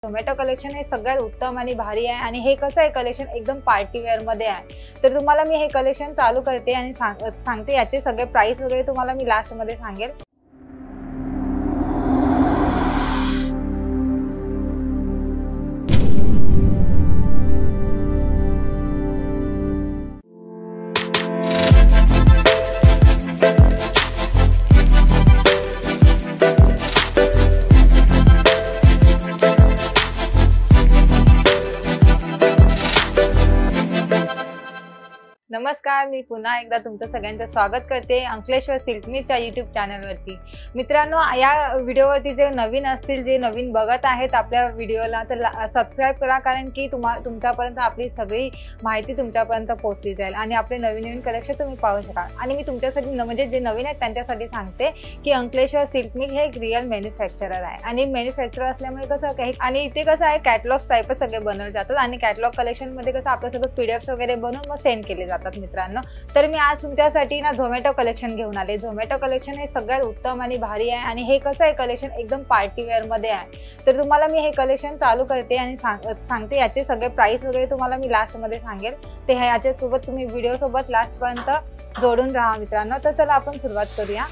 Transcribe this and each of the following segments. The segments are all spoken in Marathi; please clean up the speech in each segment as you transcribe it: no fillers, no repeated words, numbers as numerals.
झोमॅटो कलेक्शन हे सगळ्यात उत्तम आणि भारी आहे आणि हे कसं आहे कलेक्शन एकदम पार्टी वेअर मध्ये आहे। तर तुम्हाला मी हे कलेक्शन चालू करते आणि सांगते याचे सगळे प्राइस वगैरे तुम्हाला मी लास्ट मध्ये सांगेल। नमस्कार, मी पुन्हा एकदा तुमचं सगळ्यांचं स्वागत करते अंकलेश्वर सिल्क मिलच्या YouTube चॅनलवरती। मित्रांनो, या व्हिडिओवरती जे नवीन असतील, जे नवीन बघत आहेत आपल्या व्हिडिओला, तर सबस्क्राइब करा, कारण की तुमच्यापर्यंत आपली सगळी माहिती तुमच्यापर्यंत पोहोचली जाईल आणि आपले नवीन कलेक्शन तुम्ही पाहू शकाल। आणि मी तुमच्यासाठी म्हणजे जे नवीन आहेत त्यांच्यासाठी सांगते की अंकलेश्वर सिल्क मिल हे एक रिअल मॅन्युफॅक्चरर आहे आणि मॅन्युफॅक्चरर असल्यामुळे कसं काही आणि इथे कसं आहे कॅटलॉग टाईपच सगळे बनवले जातात आणि कॅटलॉग कलेक्शन मध्ये कसं आपलं सगळं PDF वगैरे बनवून मग सेंड केले जातात। मित्रांनो, तर मी आज तुमच्यासाठी ना झोमॅटो कलेक्शन घेऊन आले। झोमॅटो कलेक्शन हे सगळ्यात उत्तम आणि भारी आहे आणि हे कसं आहे कलेक्शन एकदम पार्टी वेअर मध्ये आहे। तर तुम्हाला मी हे कलेक्शन चालू करते आणि सांगते याचे सगळे प्राइस वगैरे तुम्हाला मी लास्ट मध्ये सांगेल। ते ह्याच्या सोबत तुम्ही व्हिडिओ सोबत लास्ट पर्यंत जोडून राहा मित्रांनो। तर चला आपण सुरुवात करूया।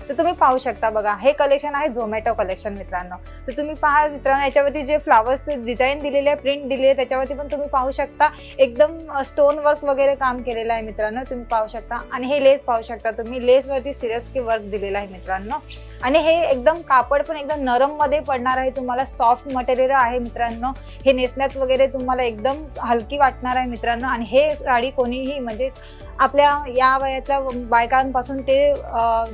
तर तुम्ही पाहू शकता बघा, हे कलेक्शन आहे झोमॅटो कलेक्शन मित्रांनो। तर तुम्ही पहा मित्रांनो, याच्यावरती जे फ्लावर्सचे डिझाईन दिलेले आहे, प्रिंट दिलेली आहे, त्याच्यावरती पण तुम्ही पाहू शकता एकदम स्टोन वर्क वगैरे काम केलेलं आहे मित्रांनो, तुम्ही पाहू शकता। आणि हे लेस पाहू शकता तुम्ही, लेस वरती सिरियस की वर्क दिलेलं आहे मित्रांनो। आणि हे एकदम कापड पण एकदम नरम मध्ये पडणार आहे, तुम्हाला सॉफ्ट मटेरियल आहे मित्रांनो। हे नेसण्यात वगैरे तुम्हाला एकदम हलकी वाटणार आहे मित्रांनो। आणि हे साडी कोणीही म्हणजे आपल्या या वयाच्या बायकांपासून ते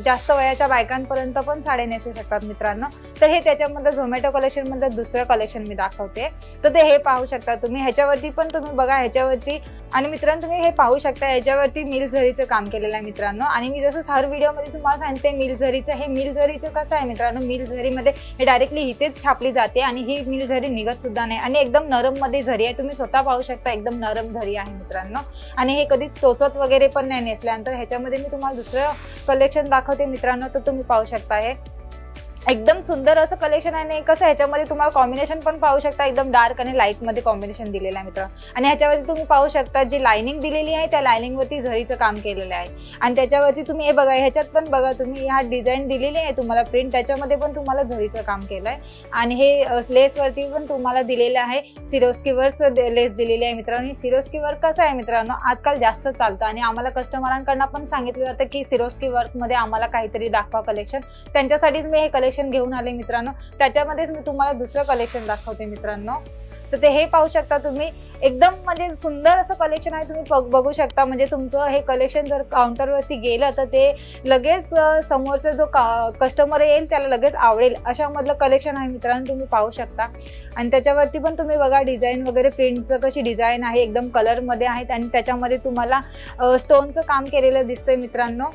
जास्त वयाच्या बायकांपर्यंत पण साड्या नेसू शकतात मित्रांनो। तर हे त्याच्यामध्ये झोमॅटो कलेक्शन मध्ये दुसरं कलेक्शन मी दाखवते। तर ते हे पाहू शकता तुम्ही, ह्याच्यावरती पण तुम्ही बघा ह्याच्यावरती। आणि मित्रांनो, तुम्ही हे पाहू शकता याच्यावरती मिल झरीचं काम केलेलं आहे मित्रांनो। आणि मी जसं हर व्हिडिओ मध्ये तुम्हाला सांगते मिल झरीचं, हे मिल झरीचं कसं आहे मित्रांनो, मिल झरीमध्ये हे डायरेक्टली इथेच छापली जाते आणि ही मिल झरी निघत सुद्धा नाही आणि एकदम नरम मध्ये झरी आहे, तुम्ही स्वतः पाहू शकता एकदम नरम झरी आहे मित्रांनो। आणि हे कधीच टोचत वगैरे पण नाही नेसल्यानंतर। ह्याच्यामध्ये मी तुम्हाला दुसरं कलेक्शन दाखवते मित्रांनो। तर तुम्ही पाहू शकता हे एकदम सुंदर असं कलेक्शन आहे आणि कसं ह्याच्यामध्ये तुम्हाला कॉम्बिनेशन पण पाहू शकता, एकदम डार्क आणि लाईट मध्ये कॉम्बिनेशन दिलेलं आहे मित्रांनो। आणि ह्याच्यावरती तुम्ही पाहू शकता जी लाइनिंग दिलेली आहे त्या लाइनिंग वरती झरीचं काम केलेलं आहे। आणि त्याच्यावरती तुम्ही हे बघा, ह्याच्यात पण बघा तुम्ही ह्या डिझाईन दिलेली आहे तुम्हाला प्रिंट, त्याच्यामध्ये पण तुम्हाला झरीचं काम केलंय। आणि हे लेस वरती पण तुम्हाला दिलेलं आहे, सिरोस्की वर्क लेस दिलेली आहे मित्रांनो। सिरोस्की वर्क कसं आहे मित्रांनो, आजकाल जास्त चालतं आणि आम्हाला कस्टमरांकडनं पण सांगितलं जातं की सिरोस्की वर्क मध्ये आम्हाला काहीतरी दाखवा कलेक्शन, त्यांच्यासाठीच मी हे कलेक्शन घेऊन आले मित्रांनो। त्याच्यामध्येच मी तुम्हाला दुसरं कलेक्शन दाखवते मित्रांनो। तर ते हे पाहू शकता तुम्ही, एकदम म्हणजे सुंदर असं कलेक्शन आहे, तुम्ही बघू शकता। म्हणजे तुमचं हे कलेक्शन जर काउंटरवरती गेलं तर ते लगेच समोरचा जो कस्टमर येईल त्याला लगेच आवडेल अशा मधलं कलेक्शन आहे मित्रांनो, तुम्ही पाहू शकता। आणि त्याच्यावरती पण तुम्ही बघा डिझाईन वगैरे, प्रिंटचं कशी डिझाईन आहे, एकदम कलर मध्ये आहेत आणि त्याच्यामध्ये तुम्हाला स्टोनचं काम केलेलं दिसतंय मित्रांनो।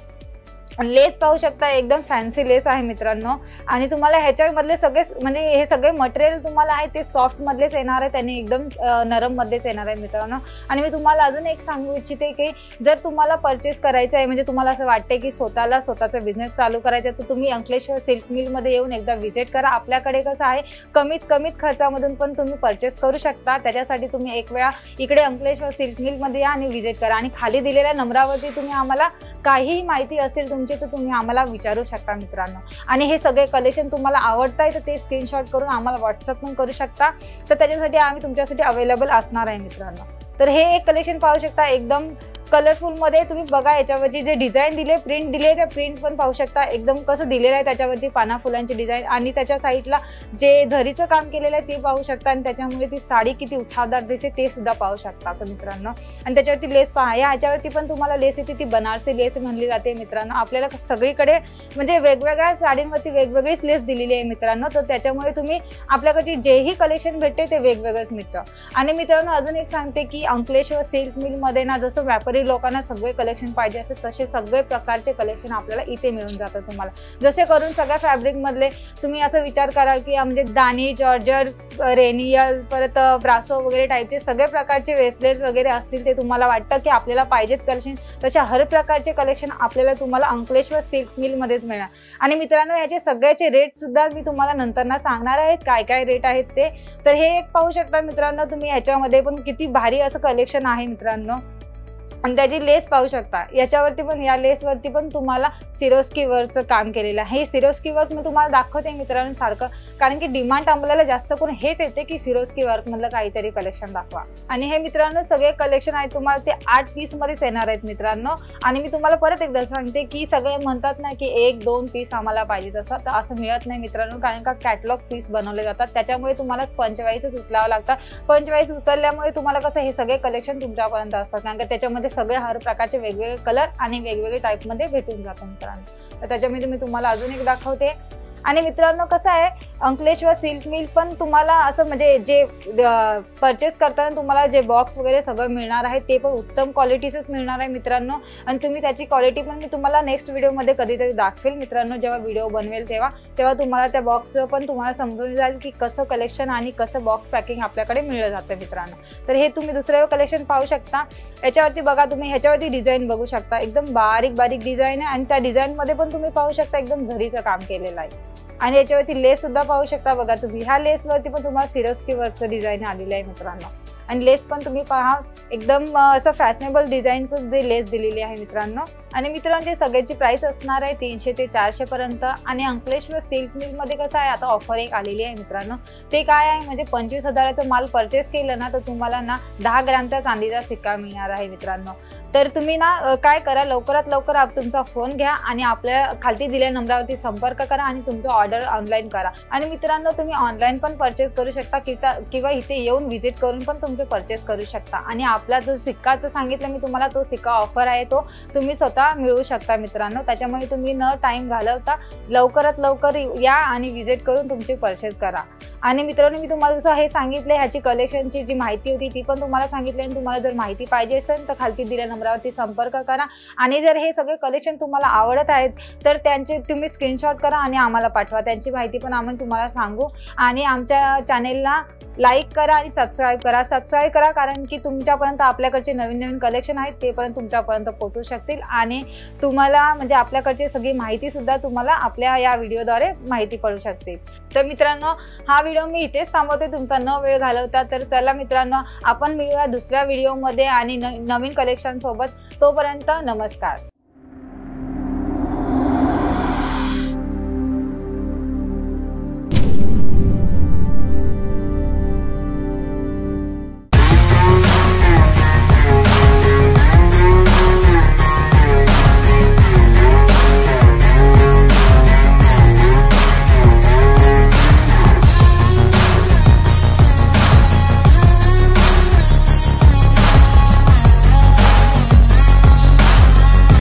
लेस पाहू शकता, एकदम फॅन्सी लेस आहे मित्रांनो। आणि तुम्हाला ह्याच्यामधले सगळे म्हणजे हे सगळे मटेरियल तुम्हाला आहे ते सॉफ्ट मधलेच येणार आहे, त्याने एकदम नरम मध्येच येणार आहे मित्रांनो। आणि मी तुम्हाला अजून एक सांगू इच्छिते की जर तुम्हाला परचेस करायचं आहे, म्हणजे तुम्हाला असं वाटते की स्वतःचा बिझनेस चालू करायचा आहे, तर तुम्ही अंकलेश्वर सिल्क मिल मध्ये येऊन एकदा व्हिजिट करा। आपल्याकडे कसं आहे कमीत खर्चामधून पण तुम्ही परचेस करू शकता। त्याच्यासाठी तुम्ही एक वेळा इकडे अंकलेश्वर सिल्क मिल मध्ये या आणि व्हिजिट करा। आणि खाली दिलेल्या नंबरावरती तुम्ही आम्हाला काही माहिती असेल तुमची तर तुम्ही आम्हाला विचारू शकता मित्रांनो। आणि हे सगळे कलेक्शन तुम्हाला आवडताय तर ते स्क्रीनशॉट करून आम्हाला व्हॉट्सअप पण करू शकता, तर त्याच्यासाठी आम्ही तुमच्यासाठी अवेलेबल असणार आहे मित्रांनो। तर हे एक कलेक्शन पाहू शकता एकदम कलरफुल मध्ये, तुम्ही बघा याच्यावरती जे डिझाईन दिले, प्रिंट दिले, त्या प्रिंट पण पाहू शकता एकदम कसं दिलेलं आहे, त्याच्यावरती पाना फुलांची डिझाईन आणि त्याच्या साईडला जे झरीचं काम केलेलं आहे ते पाहू शकता। आणि त्याच्यामुळे ती साडी किती उठावदार दिसते ते सुद्धा पाहू शकता तर मित्रांनो। आणि त्याच्यावरती लेस पहा, ह्याच्यावरती पण तुम्हाला लेस येते, ती बनारसी लेस म्हणली जाते मित्रांनो। आपल्याला सगळीकडे म्हणजे वेगवेगळ्या साडींवरती वेगवेगळीच लेस दिलेली आहे मित्रांनो, तर त्याच्यामुळे तुम्ही आपल्याकडे जेही कलेक्शन भेटते ते वेगवेगळंच मिळतं। आणि मित्रांनो, अजून एक सांगते की अंकलेश्वर सिल्क मिल मध्ये ना जसं व्यापारी नऊवारी लोकांना सगळे कलेक्शन पाहिजे असे तसे सगळे प्रकारचे कलेक्शन आपल्याला इथे मिळून जातं तुम्हाला। जसे करून सगळ्या फॅब्रिक मधले तुम्ही असं विचार कराल की म्हणजे दानी, जॉर्जेट, रेनियल, परत ब्रासो वगैरे टाईपचे सगळे प्रकारचे वेस्टलेट वगैरे असतील ते तुम्हाला वाटतं की आपल्याला पाहिजेत कलेक्शन, तशा हर प्रकारचे कलेक्शन आपल्याला तुम्हाला अंकलेश्वर सिल्क मिल मध्येच मिळणार। आणि मित्रांनो याचे सगळ्याचे रेट सुद्धा मी तुम्हाला नंतर ना सांगणार आहेत काय काय रेट आहेत ते। तर हे एक पाहू शकता मित्रांनो तुम्ही, याच्यामध्ये पण किती भारी असं कलेक्शन आहे मित्रांनो। आणि त्याची लेस पाहू शकता, याच्यावरती पण या लेसवरती पण तुम्हाला सिरोस्की वर्कचं काम केलेलं आहे। हे सिरोस्की वर्क मी तुम्हाला दाखवते मित्रांनो सारखं, कारण की डिमांड आपल्याला जास्त करून हेच येते की सिरोस्की वर्क मधलं काहीतरी कलेक्शन दाखवा। आणि हे मित्रांनो सगळे कलेक्शन आहेत तुम्हाला ते 8 पीस मध्येच येणार आहेत मित्रांनो। आणि मी तुम्हाला परत एकदा सांगते की सगळे म्हणतात ना की 1-2 पीस आम्हाला पाहिजे, तसं तर असं मिळत नाही मित्रांनो, कारण का कॅटलॉग पीस बनवले जातात, त्याच्यामुळे तुम्हाला पंचवाईजच उचलावं लागतं। पंचवाईज उचलल्यामुळे तुम्हाला कसं हे सगळे कलेक्शन तुमच्यापर्यंत असतात, कारण का त्याच्यामध्ये सगळे हर प्रकारचे वेगवेगळे कलर आणि वेगवेगळे टाइप मध्ये भेटून जातात मित्रांनो। तर त्याच्यामध्ये मी तुम्हाला अजून एक दाखवते। आणि मित्रांनो कसं आहे, अंकलेश्वर सिल्क मिल पण तुम्हाला असं म्हणजे जे परचेस करताना तुम्हाला जे बॉक्स वगैरे सगळं मिळणार आहे ते पण उत्तम क्वालिटीचंच मिळणार आहे मित्रांनो। आणि तुम्ही त्याची क्वालिटी पण मी तुम्हाला नेक्स्ट व्हिडिओमध्ये कधीतरी दाखवेल मित्रांनो, जेव्हा व्हिडिओ बनवेल तेव्हा तुम्हाला त्या बॉक्सचं पण तुम्हाला समजून जाईल की कसं कलेक्शन आणि कसं बॉक्स पॅकिंग आपल्याकडे मिळलं जातं मित्रांनो। तर हे तुम्ही दुसरं कलेक्शन पाहू शकता। याच्यावरती बघा तुम्ही, ह्याच्यावरती डिझाईन बघू शकता, एकदम बारीक बारीक डिझाईन आहे आणि त्या डिझाईन मध्ये पण तुम्ही पाहू शकता एकदम झरीचं काम केलेलं आहे। आणि याच्यावरती लेस सुद्धा पाहू शकता बघा तुम्ही, ह्या लेसवरती पण तुम्हाला सिरोस्की वर्कचं डिझाईन आलेलं आहे मित्रांनो। आणि लेस पण तुम्ही पहा एकदम असं फॅशनेबल डिझाईनचं जे लेस दिलेली आहे मित्रांनो। आणि मित्रांनो सगळ्याची प्राइस असणार आहे 300 ते 400 पर्यंत। आणि अंकलेश्वर सिल्क मिल मध्ये कसं आहे, आता ऑफर एक आलेली आहे मित्रांनो, ते काय आहे म्हणजे 25,000चा माल परचेस केलं ना तर तुम्हाला ना 10 ग्रॅमचा चांदीचा सिक्का मिळणार आहे मित्रांनो। तर तुम्ही ना काय करा, लवकरात लवकर तुमचा फोन घ्या आणि आपल्या खालती दिलेल्या नंबरावरती संपर्क करा आणि तुमचं ऑर्डर ऑनलाईन करा। आणि मित्रांनो तुम्ही ऑनलाईन पण परचेस करू शकता किंवा इथे येऊन व्हिजिट करून पण तुमचे परचेस करू शकता। आणि आपला जो सिक्काचं सांगितलं मी तुम्हाला, तो सिक्का ऑफर आहे तो तुम्ही स्वतः मिळवू शकता मित्रांनो। त्याच्यामुळे तुम्ही न टाइम घालवता लवकरात लवकर या आणि व्हिजिट करून तुमची परचेस करा। आणि मित्रांनो मी तुम्हाला जसं हे सांगितलं, ह्याची कलेक्शनची जी माहिती होती ती पण तुम्हाला सांगितली। आणि तुम्हाला जर माहिती पाहिजे असेल तर खालती दिलेल्या नंबरावरती संपर्क करा। आणि जर हे सगळे कलेक्शन तुम्हाला आवडत आहेत तर त्यांचे तुम्ही स्क्रीनशॉट करा आणि आम्हाला पाठवा, त्यांची माहिती पण आम्ही तुम्हाला सांगू। आणि आमच्या चॅनेलला लाईक करा आणि सबस्क्राईब करा, कारण की तुमच्यापर्यंत आपल्याकडचे नवीन नवीन कलेक्शन आहेत ते पण तुमच्यापर्यंत पोहोचू शकतील आणि तुम्हाला म्हणजे आपल्याकडची सगळी माहिती सुद्धा तुम्हाला आपल्या या व्हिडिओद्वारे माहिती पडू शकते। तर मित्रांनो हा व्हिडिओ मी इथेच थांबवते, तुमचा न वेळ घालवता। तर चला मित्रांनो आपण मिळूया दुसऱ्या व्हिडिओमध्ये आणि नवीन कलेक्शन सोबत। तोपर्यंत नमस्कार।